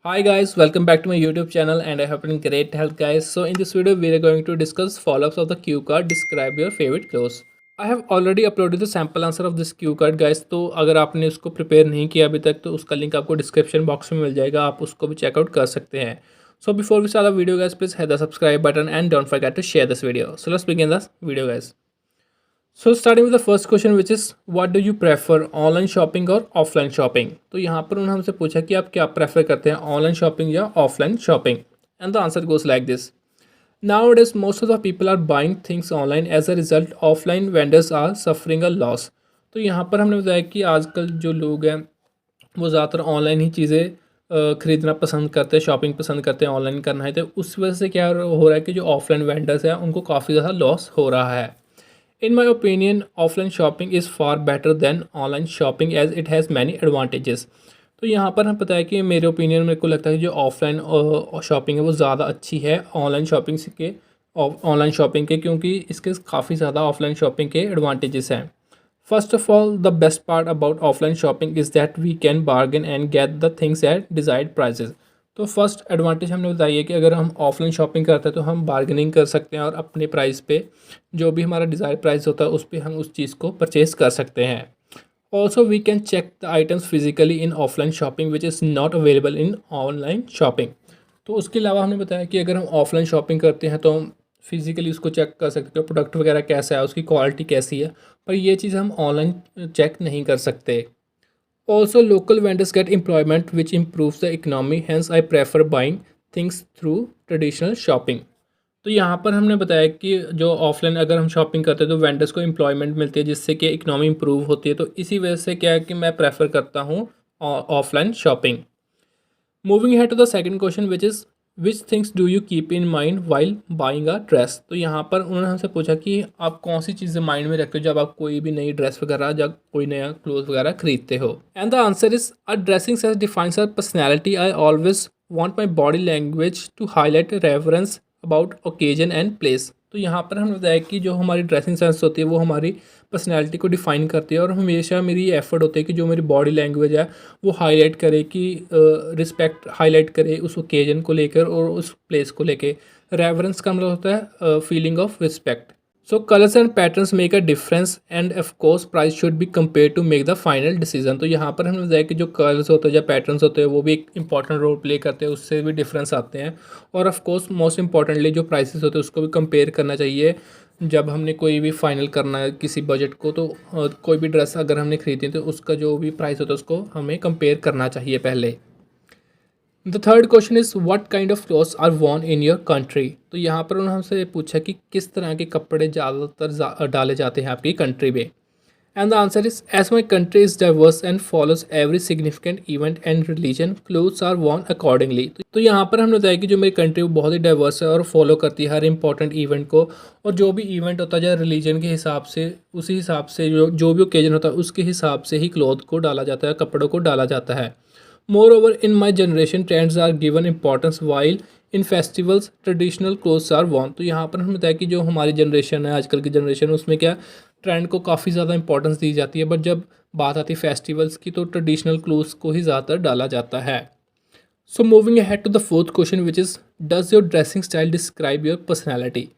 Hi guys, welcome back to my YouTube channel and I hope you're in great health guys. So in this video we are going to discuss follow-ups of the cue card. Describe your favorite clothes. I have already uploaded the sample answer of this cue card guys. तो अगर आपने उसको prepare नहीं किया अभी तक तो उसका लिंक आपको डिस्क्रिप्शन बॉक्स में मिल जाएगा, आप उसको भी चेकआउट कर सकते हैं. So before we start the video guys, please hit the subscribe button and don't forget to share this video. So let's begin this video guys. So starting with the first question which is what do you prefer, online shopping और offline shopping. तो यहाँ पर उन्होंने हमसे पूछा कि आप क्या प्रेफर करते हैं, ऑनलाइन शॉपिंग या offline shopping. And the answer goes like this. Now it is most of the people are buying things online, as a result offline vendors are suffering a loss. तो यहाँ पर हमने बताया कि आजकल जो लोग हैं वो ज़्यादातर ऑनलाइन ही चीज़ें ख़रीदना पसंद करते हैं, शॉपिंग पसंद करते हैं, ऑनलाइन करना है. तो उस वजह से क्या हो रहा है कि जो ऑफलाइन वेंडर्स हैं उनको काफ़ी ज़्यादा लॉस हो रहा है. In my opinion, offline shopping is far better than online shopping as it has many advantages. तो यहाँ पर हम पता है कि मेरे ओपिनियन मेरे को लगता है कि जो ऑफलाइन शॉपिंग है वो ज़्यादा अच्छी है ऑनलाइन शॉपिंग के क्योंकि इसके काफ़ी ज़्यादा ऑफलाइन शॉपिंग के एडवांटेजेस हैं. First of all the best part about offline shopping is that we can bargain and get the things at desired prices. तो फर्स्ट एडवांटेज हमने बताई है कि अगर हम ऑफलाइन शॉपिंग करते हैं तो हम बार्गेनिंग कर सकते हैं और अपने प्राइस पे जो भी हमारा डिज़ायर प्राइस होता है उस पर हम उस चीज़ को परचेज़ कर सकते हैं. Also we can check the items physically in offline shopping which is not available in online shopping. तो उसके अलावा हमने बताया कि अगर हम ऑफलाइन शॉपिंग करते हैं तो हम फिज़िकली उसको चेक कर सकते हैं, प्रोडक्ट वगैरह कैसा है, उसकी क्वालिटी कैसी है, पर ये चीज़ हम ऑनलाइन चेक नहीं कर सकते. Also, local vendors get employment, which improves the economy. Hence, I prefer buying things through traditional shopping. तो यहाँ पर हमने बताया कि जो ऑफलाइन अगर हम शॉपिंग करते हैं तो वेंडर्स को एम्प्लॉयमेंट मिलती है जिससे कि इकनॉमी इंप्रूव होती है. तो इसी वजह से क्या है कि मैं प्रेफर करता हूँ ऑफलाइन शॉपिंग. मूविंग है to the second question which is which things do you keep in mind while buying a dress. तो यहाँ पर उन्होंने हमसे पूछा कि आप कौन सी चीज़ें माइंड में रखते हो जब आप कोई भी नई ड्रेस वगैरह या कोई नया क्लोथ वगैरह खरीदते हो. And the answer is a dressing sense defines our personality. I always want my body language to highlight reference about occasion and place. तो यहाँ पर हमने बताया कि जो हमारी ड्रेसिंग सेंस होती है वो हमारी पर्सनैलिटी को डिफ़ाइन करती है और हमेशा मेरी एफर्ट होती है कि जो मेरी बॉडी लैंग्वेज है वो हाईलाइट करे कि रिस्पेक्ट हाईलाइट करे उस ओकेजन को लेकर और उस प्लेस को लेकर. रेवरेंस का मतलब होता है feeling of respect. So colours and patterns make a difference and of course price should be compare to make the final decision. तो यहाँ पर हमने बताया कि जो कलर्स होते हैं या पैटर्न्स होते हैं वो भी एक इंपॉर्टेंट रोल प्ले करते हैं, उससे भी डिफरेंस आते हैं. और ऑफ कोर्स मोस्ट इंपॉर्टेंटली जो प्राइसेस होते हैं उसको भी कंपेयर करना चाहिए जब हमने कोई भी फाइनल करना है किसी बजट को. तो कोई भी ड्रेस अगर हमने खरीदी है तो उसका जो भी प्राइस होता है उसको हमें कंपेयर करना चाहिए पहले. The third question is what kind of clothes are worn in your country. तो यहाँ पर उन्होंने हमसे पूछा कि किस तरह के कपड़े ज़्यादातर डाले जाते हैं आपकी कंट्री में. And the answer is as my country is diverse and follows every significant event and religion clothes are worn accordingly. तो यहाँ पर हमने बताया कि जो मेरी कंट्री वो बहुत ही डाइवर्स है और फॉलो करती है हर इंपॉर्टेंट इवेंट को. और जो भी इवेंट होता है या रिलीजन के हिसाब से उसी हिसाब से जो भी ओकेजन होता है उसके हिसाब से ही क्लोथ को डाला जाता है, कपड़ों को डाला जाता है. Moreover, in my generation, trends are given importance while in festivals traditional clothes are worn. तो यहाँ पर हमें बताया कि जो हमारी जनरेशन है आजकल की जनरेशन उसमें क्या ट्रेंड को काफ़ी ज़्यादा इंपॉर्टेंस दी जाती है, बट जब बात आती है फेस्टिवल्स की तो ट्रेडिशनल क्लोथ्स को ही ज़्यादातर डाला जाता है. So moving ahead to the fourth question which is does your dressing style describe your personality.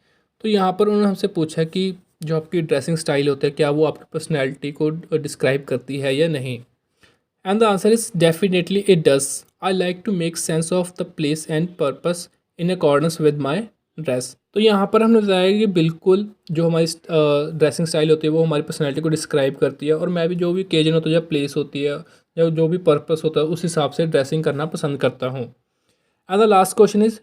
तो यहाँ पर उन्होंने हमसे पूछा कि जो आपकी ड्रेसिंग स्टाइल होता है क्या वो आपकी पर्सनैलिटी को डिस्क्राइब करती है या नहीं. And the answer is definitely it does. I like to make sense of the place and purpose in accordance with my dress. तो यहाँ पर हमने बताया कि बिल्कुल जो हमारी ड्रेसिंग स्टाइल होती है वो हमारी पर्सनैलिटी को डिस्क्राइब करती है और मैं भी जो भी ओकेजन होता है या प्लेस होती है या जो भी पर्पस होता है उस हिसाब से ड्रेसिंग करना पसंद करता हूँ. And the last question is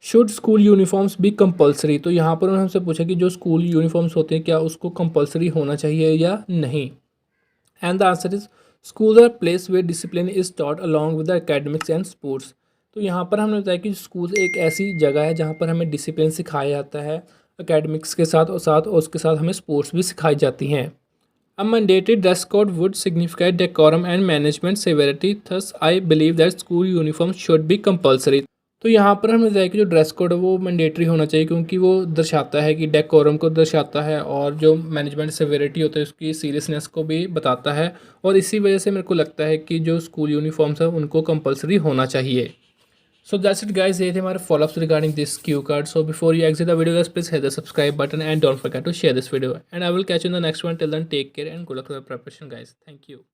should school uniforms be compulsory. तो यहाँ पर उन्होंने हमसे पूछा कि जो स्कूल यूनिफॉर्म्स होते हैं क्या उसको कंपलसरी होना चाहिए या नहीं. And the answer is school are place where discipline is taught along with the academics and sports. तो यहाँ पर हमने बताया कि स्कूल एक ऐसी जगह है जहाँ पर हमें डिसिप्लिन सिखाया जाता है एकेडमिक्स के साथ और उसके साथ हमें स्पोर्ट्स भी सिखाई जाती हैं. A mandatory dress code would signify decorum and management severity. Thus I believe that school uniform should be compulsory. तो यहाँ पर हमें बताया कि जो ड्रेस कोड है वो मैंडेटरी होना चाहिए क्योंकि वो दर्शाता है कि डेकोरम को दर्शाता है और जो मैनेजमेंट सेवेरिटी होता है उसकी सीरियसनेस को भी बताता है. और इसी वजह से मेरे को लगता है कि जो स्कूल यूनिफॉर्म्स है उनको कंपलसरी होना चाहिए. सो दैट्स इट गाइस, ये थे हमारे follow-ups regarding this Q card. So before you exit the video guys, please hit the subscribe button and don't forget to share this video, and I will catch you in the next one. Till then, take care and good luck with the preparation guys. Thank you.